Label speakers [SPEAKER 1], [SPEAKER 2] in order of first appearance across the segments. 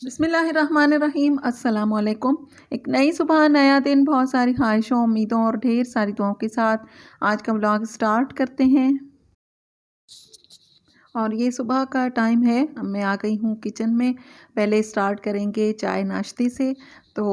[SPEAKER 1] बिस्मिल्लाहिर्रहमानिर्रहीम अस्सलाम वालेकुम। एक नई सुबह, नया दिन, बहुत सारी ख्वाहिशों, उम्मीदों और ढेर सारी दुआओं के साथ आज का व्लॉग स्टार्ट करते हैं। और ये सुबह का टाइम है, मैं आ गई हूँ किचन में। पहले स्टार्ट करेंगे चाय नाश्ते से। तो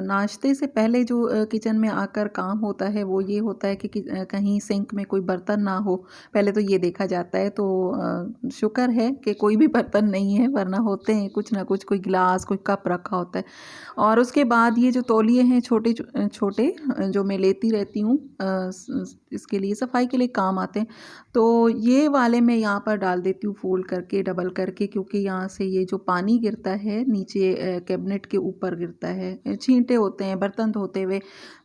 [SPEAKER 1] नाश्ते से पहले जो किचन में आकर काम होता है वो ये होता है कि कहीं सिंक में कोई बर्तन ना हो, पहले तो ये देखा जाता है। तो शुक्र है कि कोई भी बर्तन नहीं है, वरना होते हैं कुछ ना कुछ, कोई गिलास कोई कप रखा होता है। और उसके बाद ये जो तौलिए हैं छोटे छोटे, जो मैं लेती रहती हूँ, इसके लिए सफाई के लिए काम आते हैं। तो ये वाले मैं यहाँ पर डाल देती हूँ फोल्ड करके, डबल करके, क्योंकि यहाँ से ये जो पानी गिरता है नीचे कैबिनेट के ऊपर गिरता है, छींटे होते हैं बर्तन धोते हुए।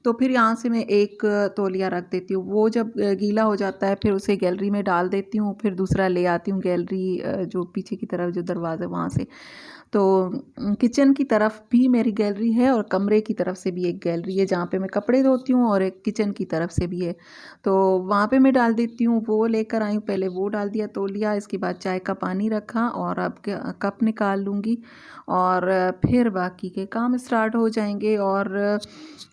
[SPEAKER 1] तो फिर यहाँ से मैं एक तौलिया रख देती हूँ। वो जब गीला हो जाता है फिर उसे गैलरी में डाल देती हूँ, फिर दूसरा ले आती हूँ गैलरी, जो पीछे की तरफ जो दरवाज़ा वहाँ से। तो किचन की तरफ भी मेरी गैलरी है और कमरे की तरफ से भी एक गैलरी है जहाँ पे मैं कपड़े धोती हूँ, और एक किचन की तरफ से भी है। तो वहाँ पे मैं डाल देती हूँ। वो लेकर आई हूँ, पहले वो डाल दिया तौलिया, इसके बाद चाय का पानी रखा और अब कप निकाल लूँगी और फिर बाकी के काम स्टार्ट हो जाएंगे। और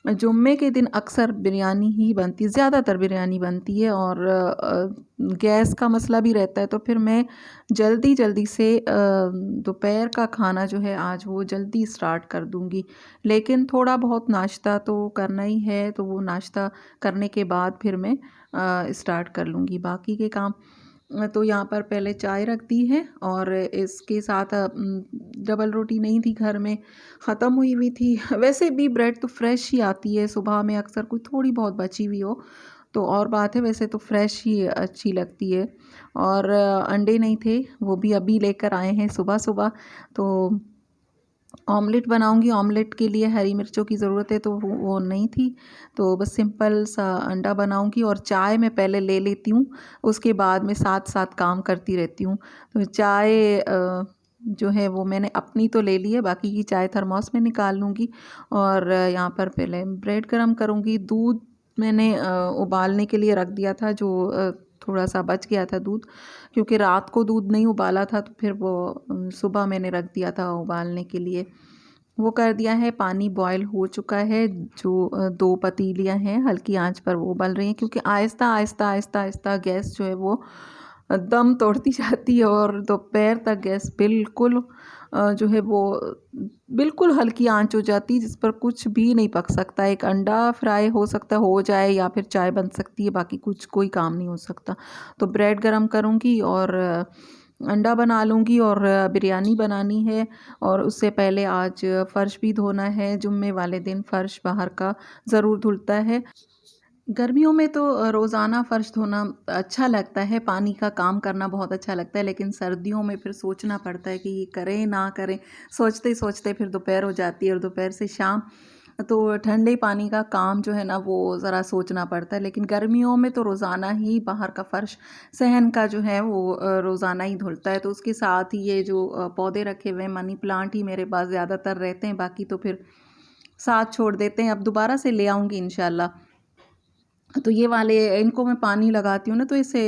[SPEAKER 1] जुम्मे के दिन अक्सर बिरयानी ही बनती है, ज़्यादातर बिरयानी बनती है, और गैस का मसला भी रहता है। तो फिर मैं जल्दी जल्दी से दोपहर का खाना जो है आज वो जल्दी स्टार्ट कर दूंगी। लेकिन थोड़ा बहुत नाश्ता तो करना ही है, तो वो नाश्ता करने के बाद फिर मैं स्टार्ट कर लूँगी बाकी के काम। तो यहाँ पर पहले चाय रख दी है, और इसके साथ डबल रोटी नहीं थी घर में, ख़त्म हुई हुई थी। वैसे भी ब्रेड तो फ्रेश ही आती है, सुबह में अक्सर कोई थोड़ी बहुत बची हुई हो तो और बात है, वैसे तो फ्रेश ही अच्छी लगती है। और अंडे नहीं थे, वो भी अभी लेकर आए हैं सुबह सुबह। तो ऑमलेट बनाऊंगी, ऑमलेट के लिए हरी मिर्चों की ज़रूरत है, तो वो नहीं थी। तो बस सिंपल सा अंडा बनाऊंगी, और चाय मैं पहले ले लेती हूँ, उसके बाद में साथ साथ काम करती रहती हूँ। तो चाय जो है वो मैंने अपनी तो ले ली है, बाकी की चाय थर्मोस में निकाल लूँगी। और यहाँ पर पहले ब्रेड गरम करूँगी। दूध मैंने उबालने के लिए रख दिया था, जो थोड़ा सा बच गया था दूध, क्योंकि रात को दूध नहीं उबाला था, तो फिर वो सुबह मैंने रख दिया था उबालने के लिए। वो कर दिया है, पानी बॉयल हो चुका है। जो दो पतीलियाँ हैं हल्की आंच पर वो उबल रही हैं, क्योंकि आहिस्ता आहिस्ता आहिस्ता आहिस्ता गैस जो है वो दम तोड़ती जाती है, और दोपहर तक गैस बिल्कुल जो है वो बिल्कुल हल्की आंच हो जाती है, जिस पर कुछ भी नहीं पक सकता। एक अंडा फ्राई हो सकता हो जाए, या फिर चाय बन सकती है, बाकी कुछ कोई काम नहीं हो सकता। तो ब्रेड गरम करूँगी और अंडा बना लूँगी, और बिरयानी बनानी है। और उससे पहले आज फ़र्श भी धोना है, जुम्मे वाले दिन फ़र्श बाहर का ज़रूर धुलता है। गर्मियों में तो रोज़ाना फ़र्श धोना अच्छा लगता है, पानी का काम करना बहुत अच्छा लगता है, लेकिन सर्दियों में फिर सोचना पड़ता है कि ये करें ना करें। सोचते सोचते फिर दोपहर हो जाती है, और दोपहर से शाम। तो ठंडे पानी का काम जो है ना वो ज़रा सोचना पड़ता है। लेकिन गर्मियों में तो रोज़ाना ही बाहर का फ़र्श, सहन का जो है वो रोज़ाना ही धुलता है। तो उसके साथ ही ये जो पौधे रखे हुए हैं, मनी प्लांट ही मेरे पास ज़्यादातर रहते हैं, बाकी तो फिर साथ छोड़ देते हैं। अब दोबारा से ले आऊँगी इंशाल्लाह। तो ये वाले इनको मैं पानी लगाती हूँ ना, तो इसे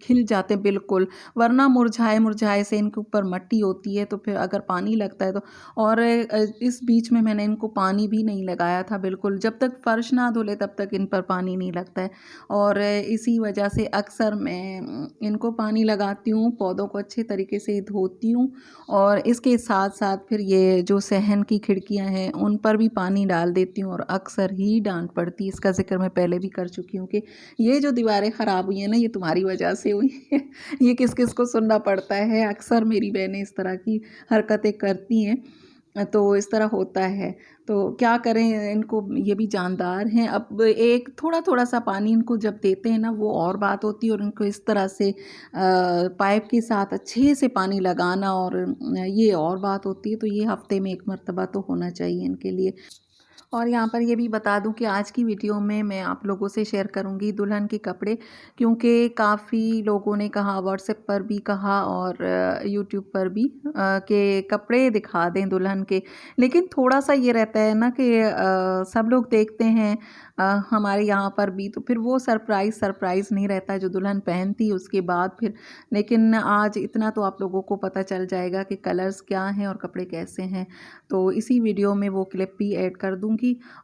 [SPEAKER 1] खिल जाते हैं बिल्कुल, वरना मुरझाए मुरझाए से इनके ऊपर मिट्टी होती है, तो फिर अगर पानी लगता है तो। और इस बीच में मैंने इनको पानी भी नहीं लगाया था बिल्कुल, जब तक फ़र्श ना धुले तब तक इन पर पानी नहीं लगता है। और इसी वजह से अक्सर मैं इनको पानी लगाती हूँ, पौधों को अच्छे तरीके से धोती हूँ। और इसके साथ साथ फिर ये जो सहन की खिड़कियाँ हैं उन पर भी पानी डाल देती हूँ, और अक्सर ही डांट पड़ती है। इसका जिक्र मैं पहले भी कर चुकी हूँ कि ये जो दीवारें ख़राब हुई हैं ना, ये तुम्हारी वजह से हुई है। ये किस किस को सुनना पड़ता है, अक्सर मेरी बहनें इस तरह की हरकतें करती हैं। तो इस तरह होता है। तो क्या करें, इनको ये भी जानदार हैं। अब एक थोड़ा थोड़ा सा पानी इनको जब देते हैं ना वो और बात होती है, और इनको इस तरह से पाइप के साथ अच्छे से पानी लगाना, और ये और बात होती है। तो ये हफ्ते में एक मर्तबा तो होना चाहिए इनके लिए। और यहाँ पर ये भी बता दूँ कि आज की वीडियो में मैं आप लोगों से शेयर करूँगी दुल्हन के कपड़े, क्योंकि काफ़ी लोगों ने कहा, व्हाट्सएप पर भी कहा और यूट्यूब पर भी कि कपड़े दिखा दें दुल्हन के। लेकिन थोड़ा-सा ये रहता है ना कि सब लोग देखते हैं हमारे यहाँ पर भी, तो फिर वो सरप्राइज़ नहीं रहता है जो दुल्हन पहनती है उसके बाद फिर। लेकिन आज इतना तो आप लोगों को पता चल जाएगा कि कलर्स क्या हैं और कपड़े कैसे हैं। तो इसी वीडियो में वो क्लिप भी ऐड कर दूँगी।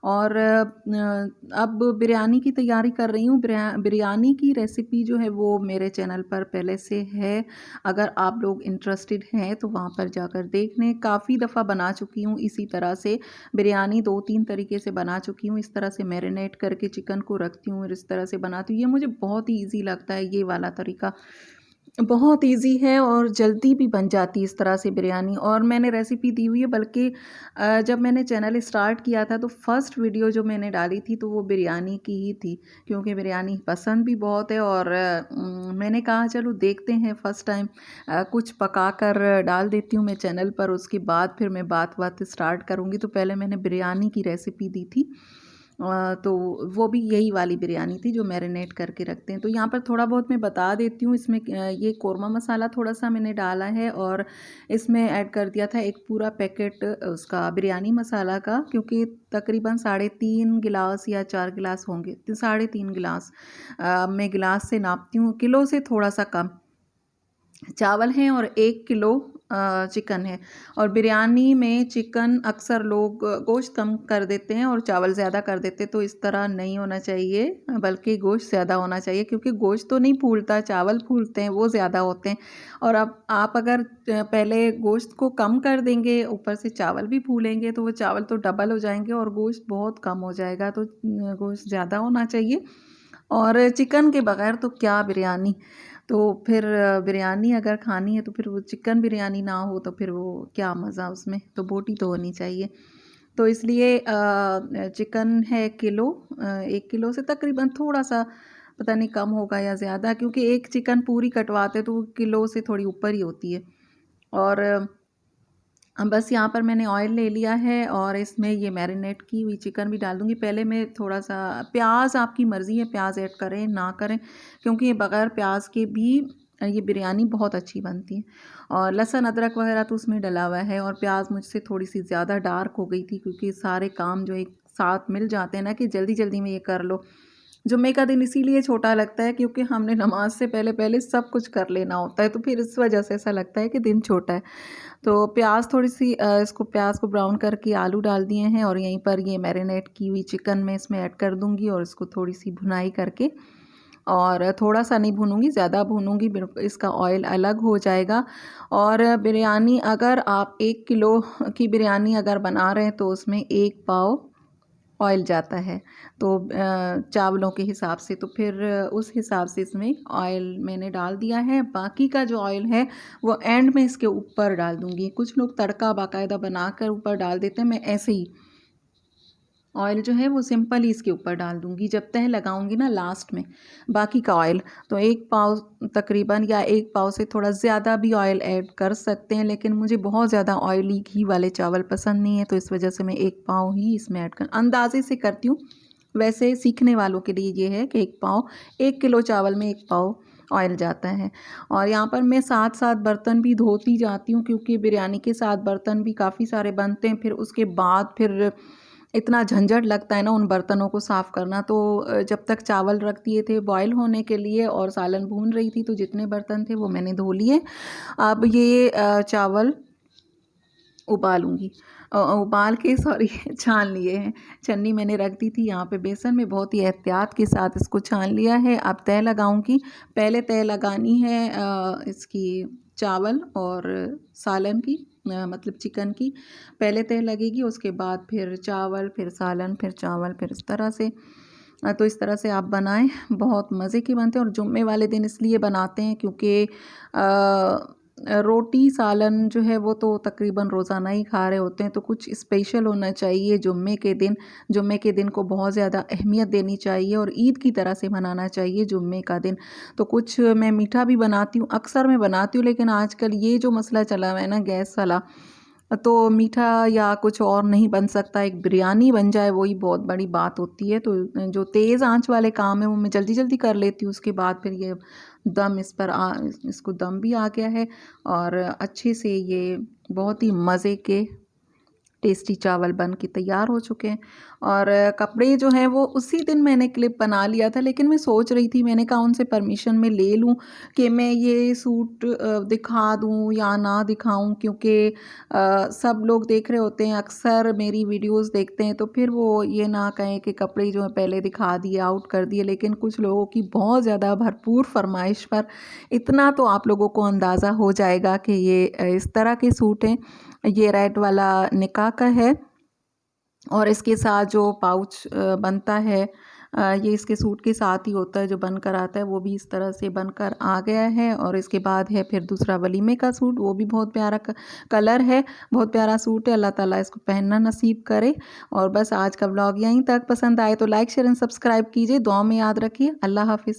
[SPEAKER 1] और अब बिरयानी की तैयारी कर रही हूँ। बिरयानी की रेसिपी जो है वो मेरे चैनल पर पहले से है। अगर आप लोग इंटरेस्टेड हैं तो वहाँ पर जाकर देख लें। काफ़ी दफ़ा बना चुकी हूँ इसी तरह से बिरयानी, 2-3 तरीके से बना चुकी हूँ। इस तरह से मैरिनेट करके चिकन को रखती हूँ और इस तरह से बनाती हूँ। ये मुझे बहुत ही ईज़ी लगता है, ये वाला तरीका। बहुत ईज़ी है और जल्दी भी बन जाती है इस तरह से बिरयानी। और मैंने रेसिपी दी हुई है, बल्कि जब मैंने चैनल स्टार्ट किया था तो फर्स्ट वीडियो जो मैंने डाली थी तो वो बिरयानी की ही थी, क्योंकि बिरयानी पसंद भी बहुत है। और मैंने कहा चलो देखते हैं, फ़र्स्ट टाइम कुछ पका कर डाल देती हूँ मैं चैनल पर, उसके बाद फिर मैं बात स्टार्ट करूँगी। तो पहले मैंने बिरयानी की रेसिपी दी थी। तो वो भी यही वाली बिरयानी थी जो मैरिनेट करके रखते हैं। तो यहाँ पर थोड़ा बहुत मैं बता देती हूँ। इसमें ये कोरमा मसाला थोड़ा-सा मैंने डाला है और इसमें ऐड कर दिया था एक पूरा पैकेट उसका बिरयानी मसाला का, क्योंकि तकरीबन 3.5 गिलास या 4 गिलास होंगे, तो 3.5 गिलास मैं गिलास से नापती हूँ, किलो से थोड़ा-सा कम चावल हैं और 1 किलो चिकन है। और बिरयानी में चिकन अक्सर लोग गोश्त कम कर देते हैं और चावल ज़्यादा कर देते हैं, तो इस तरह नहीं होना चाहिए, बल्कि गोश्त ज़्यादा होना चाहिए, क्योंकि गोश्त तो नहीं फूलता, चावल फूलते हैं, वो ज़्यादा होते हैं। और अब आप अगर पहले गोश्त को कम कर देंगे, ऊपर से चावल भी फूलेंगे, तो वो चावल तो डबल हो जाएँगे और गोश्त बहुत कम हो जाएगा। तो गोश्त ज़्यादा होना चाहिए। और चिकन के बगैर तो क्या बिरयानी। तो फिर बिरयानी अगर खानी है तो फिर वो चिकन बिरयानी ना हो तो फिर वो क्या मज़ा उसमें, तो बोटी तो होनी चाहिए। तो इसलिए चिकन है किलो, 1 किलो से तकरीबन थोड़ा-सा पता नहीं कम होगा या ज़्यादा, क्योंकि एक चिकन पूरी कटवाते तो वो किलो से थोड़ी ऊपर ही होती है। और बस यहाँ पर मैंने ऑयल ले लिया है और इसमें ये मैरिनेट की हुई चिकन भी डाल दूँगी। पहले मैं थोड़ा-सा प्याज़, आपकी मर्ज़ी है प्याज़ ऐड करें ना करें, क्योंकि ये बग़ैर प्याज़ के भी ये बिरयानी बहुत अच्छी बनती है। और लहसुन अदरक वग़ैरह तो उसमें डला हुआ है। और प्याज़ मुझसे थोड़ी-सी ज़्यादा डार्क हो गई थी, क्योंकि सारे काम जो एक साथ मिल जाते हैं ना कि जल्दी-जल्दी में ये कर लो। जुम्मे का दिन इसीलिए छोटा लगता है क्योंकि हमने नमाज़ से पहले-पहले सब कुछ कर लेना होता है, तो फिर इस वजह से ऐसा लगता है कि दिन छोटा है। तो प्याज़ थोड़ी-सी इसको प्याज़ को ब्राउन करके आलू डाल दिए हैं और यहीं पर ये मैरिनेट की हुई चिकन मैं इसमें ऐड कर दूँगी और इसको थोड़ी-सी भुनाई करके, और थोड़ा-सा नहीं भूनूँगी, ज़्यादा भूनूँगी इसका ऑयल अलग हो जाएगा। और बिरयानी अगर आप 1 किलो की बिरयानी अगर बना रहे हैं तो उसमें 1 पाव ऑयल जाता है, तो चावलों के हिसाब से, तो फिर उस हिसाब से इसमें ऑयल मैंने डाल दिया है। बाकी का जो ऑयल है वो एंड में इसके ऊपर डाल दूँगी। कुछ लोग तड़का बाकायदा बनाकर ऊपर डाल देते हैं, मैं ऐसे ही ऑयल जो है वो सिंपल ही इसके ऊपर डाल दूँगी जब तह लगाऊँगी ना लास्ट में बाकी का ऑयल। तो 1 पाव तकरीबन, या 1 पाव से थोड़ा ज़्यादा भी ऑयल ऐड कर सकते हैं, लेकिन मुझे बहुत ज़्यादा ऑयली घी वाले चावल पसंद नहीं है, तो इस वजह से मैं 1 पाव ही इसमें ऐड कर अंदाज़े से करती हूँ। वैसे सीखने वालों के लिए ये है कि 1 पाव, 1 किलो चावल में 1 पाव ऑयल जाता है। और यहाँ पर मैं साथ-साथ बर्तन भी धोती जाती हूँ, क्योंकि बिरयानी के साथ बर्तन भी काफ़ी सारे बनते हैं। फिर उसके बाद फिर इतना झंझट लगता है ना उन बर्तनों को साफ़ करना। तो जब तक चावल रख दिए थे बॉयल होने के लिए और सालन भून रही थी, तो जितने बर्तन थे वो मैंने धो लिए। अब ये चावल उबालूँगी, उबाल के सॉरी छान लिए हैं। छन्नी मैंने रख दी थी यहाँ पे बेसन में, बहुत ही एहतियात के साथ इसको छान लिया है। अब तह लगाऊँगी। पहले तह लगानी है इसकी चावल और सालन की, मतलब चिकन की पहले तह लगेगी, उसके बाद फिर चावल, फिर सालन, फिर चावल, फिर इस तरह से। तो इस तरह से आप बनाएं, बहुत मज़े के बनते हैं। और जुम्मे वाले दिन इसलिए बनाते हैं क्योंकि रोटी सालन जो है वो तो तकरीबन रोज़ाना ही खा रहे होते हैं, तो कुछ स्पेशल होना चाहिए जुम्मे के दिन। जुम्मे के दिन को बहुत ज़्यादा अहमियत देनी चाहिए और ईद की तरह से मनाना चाहिए जुम्मे का दिन। तो कुछ मैं मीठा भी बनाती हूँ, अक्सर मैं बनाती हूँ, लेकिन आजकल ये जो मसला चला हुआ है ना गैस वाला, तो मीठा या कुछ और नहीं बन सकता, एक बिरयानी बन जाए वही बहुत बड़ी बात होती है। तो जो तेज़ आंच वाले काम है वो मैं जल्दी जल्दी कर लेती हूँ। उसके बाद फिर ये दम इस पर इसको दम भी आ गया है और अच्छे से ये बहुत ही मज़े के टेस्टी चावल बन के तैयार हो चुके हैं। और कपड़े जो हैं वो उसी दिन मैंने क्लिप बना लिया था, लेकिन मैं सोच रही थी, मैंने कहा उनसे परमिशन मैं ले लूँ कि मैं ये सूट दिखा दूँ या ना दिखाऊँ, क्योंकि सब लोग देख रहे होते हैं, अक्सर मेरी वीडियोस देखते हैं, तो फिर वो ये ना कहें कि कपड़े जो हैं पहले दिखा दिए, आउट कर दिए। लेकिन कुछ लोगों की बहुत ज़्यादा भरपूर फरमाइश पर इतना तो आप लोगों को अंदाज़ा हो जाएगा कि ये इस तरह के सूट हैं। ये रेड वाला निकाह का है और इसके साथ जो पाउच बनता है, ये इसके सूट के साथ ही होता है, जो बनकर आता है वो भी इस तरह से बनकर आ गया है। और इसके बाद है फिर दूसरा वलीमे का सूट, वो भी बहुत प्यारा कलर है, बहुत प्यारा सूट है। अल्लाह ताला इसको पहनना नसीब करे। और बस आज का व्लॉग यहीं तक। पसंद आए तो लाइक शेयर एंड सब्सक्राइब कीजिए, दुआ में याद रखिए। अल्लाह हाफिज़।